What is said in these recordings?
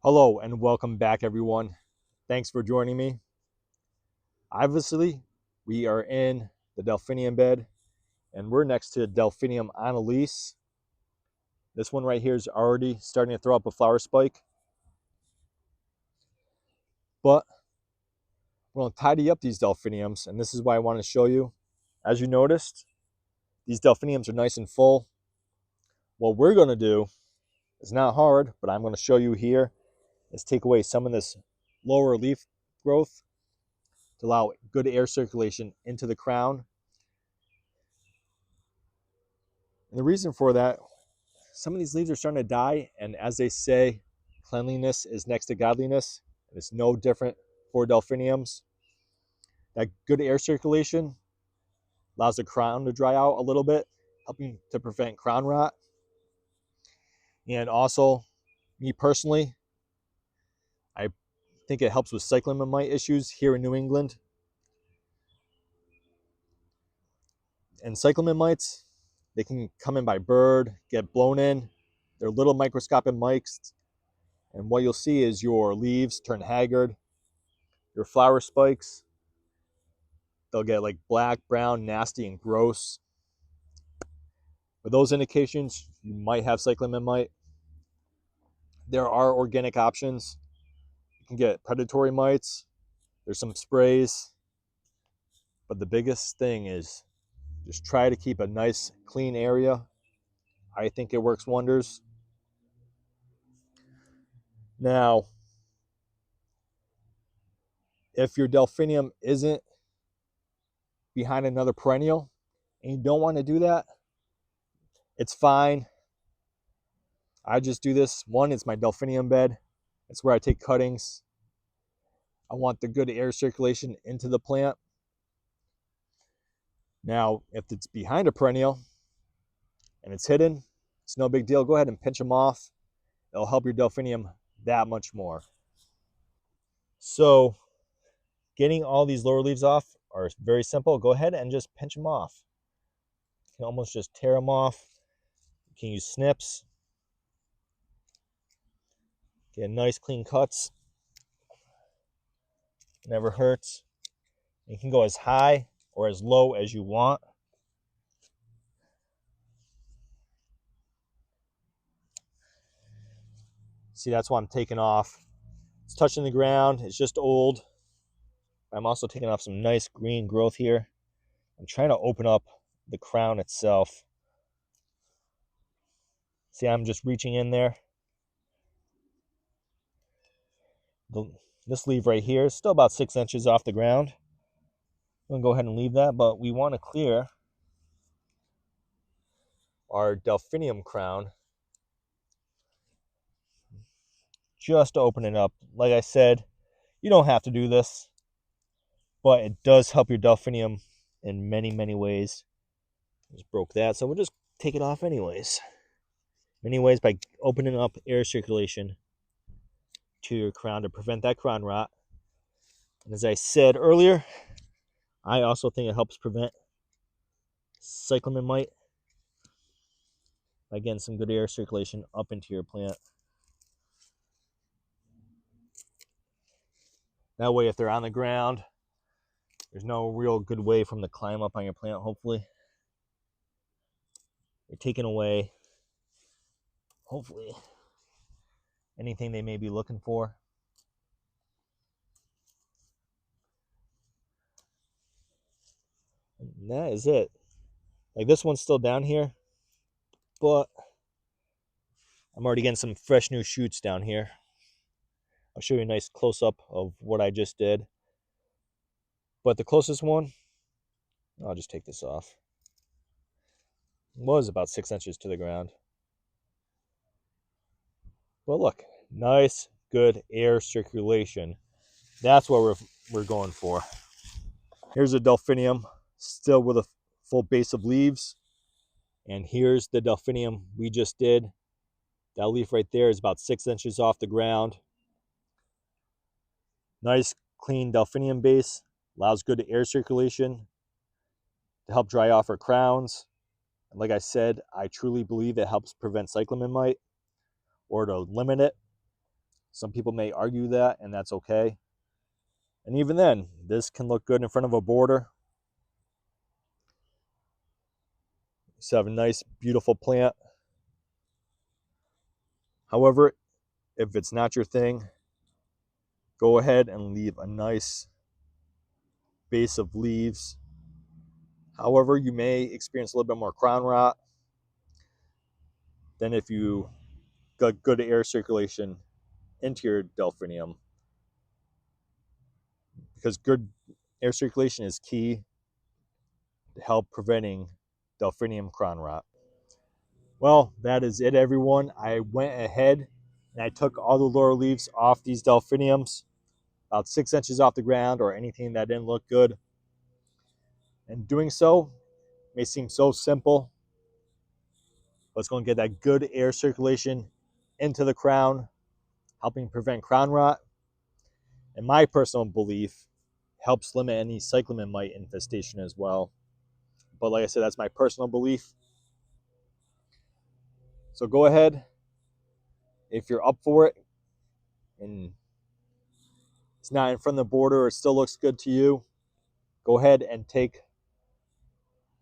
Hello and welcome back, everyone. Thanks for joining me. Obviously, we are in the Delphinium bed and we're next to Delphinium annalise. This one right here is already starting to throw up a flower spike, but we're going to tidy up these Delphiniums, and this is why I want to show you. As you noticed, these Delphiniums are nice and full. What we're going to do is not hard, but I'm going to show you here is take away some of this lower leaf growth to allow good air circulation into the crown. And the reason for that, some of these leaves are starting to die, and as they say, cleanliness is next to godliness, and it's no different for Delphiniums. That good air circulation allows the crown to dry out a little bit, helping to prevent crown rot. And also, me personally, I think it helps with cyclamen mite issues here in New England. And cyclamen mites, they can come in by bird, get blown in. They're little microscopic mites, and what you'll see is your leaves turn haggard, your flower spikes, they'll get like black, brown, nasty, and gross. For those indications, you might have cyclamen mite. There are organic options. You can get predatory mites. There's some sprays. But the biggest thing is just try to keep a nice, clean area. I think it works wonders. Now, if your Delphinium isn't behind another perennial and you don't want to do that, it's fine. I just do this. One, it's my Delphinium bed. It's where I take cuttings. I want the good air circulation into the plant. Now, if it's behind a perennial and it's hidden, it's no big deal. Go ahead and pinch them off. It'll help your Delphinium that much more. So, getting all these lower leaves off are very simple. Go ahead and just pinch them off. You can almost just tear them off. You can use snips. Get nice clean cuts. Never hurts. You can go as high or as low as you want. See, that's why I'm taking off. It's touching the ground. It's just old. I'm also taking off some nice green growth here. I'm trying to open up the crown itself. See, I'm just reaching in there. This leaf right here is still about 6 inches off the ground. I'm going to go ahead and leave that, but we want to clear our Delphinium crown just to open it up. Like I said, you don't have to do this, but it does help your Delphinium in many, many ways. Just broke that, so we'll just take it off anyways. Many ways by opening up air circulation to your crown to prevent that crown rot. And as I said earlier, I also think it helps prevent cyclamen mite by getting some good air circulation up into your plant. That way, if they're on the ground, there's no real good way for them to climb up on your plant, hopefully. You're taking away, hopefully, anything they may be looking for. And that is it. Like, this one's still down here, but I'm already getting some fresh new shoots down here. I'll show you a nice close-up of what I just did. But the closest one, I'll just take this off, was about 6 inches to the ground. But look, nice, good air circulation. That's what we're going for. Here's a Delphinium, still with a full base of leaves. And here's the Delphinium we just did. That leaf right there is about 6 inches off the ground. Nice, clean Delphinium base. Allows good air circulation to help dry off our crowns. And like I said, I truly believe it helps prevent cyclamen mite or to limit it. Some people may argue that, and that's okay. And even then, this can look good in front of a border. So have a nice, beautiful plant. However, if it's not your thing, go ahead and leave a nice base of leaves. However, you may experience a little bit more crown rot than if you got good air circulation into your delphinium, because good air circulation is key to help preventing delphinium crown rot. Well, that is it, everyone. I went ahead and I took all the lower leaves off these delphiniums, about 6 inches off the ground or anything that didn't look good. And doing so may seem so simple, but it's going to get that good air circulation into the crown, helping prevent crown rot. And my personal belief, helps limit any cyclamen mite infestation as well. But like I said, that's my personal belief. So go ahead, if you're up for it and it's not in front of the border or it still looks good to you, go ahead and take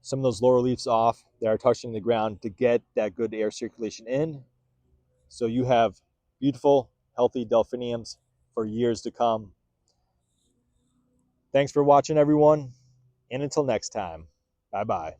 some of those lower leaves off that are touching the ground to get that good air circulation in, so you have beautiful, healthy delphiniums for years to come. Thanks for watching, everyone, and until next time, bye-bye.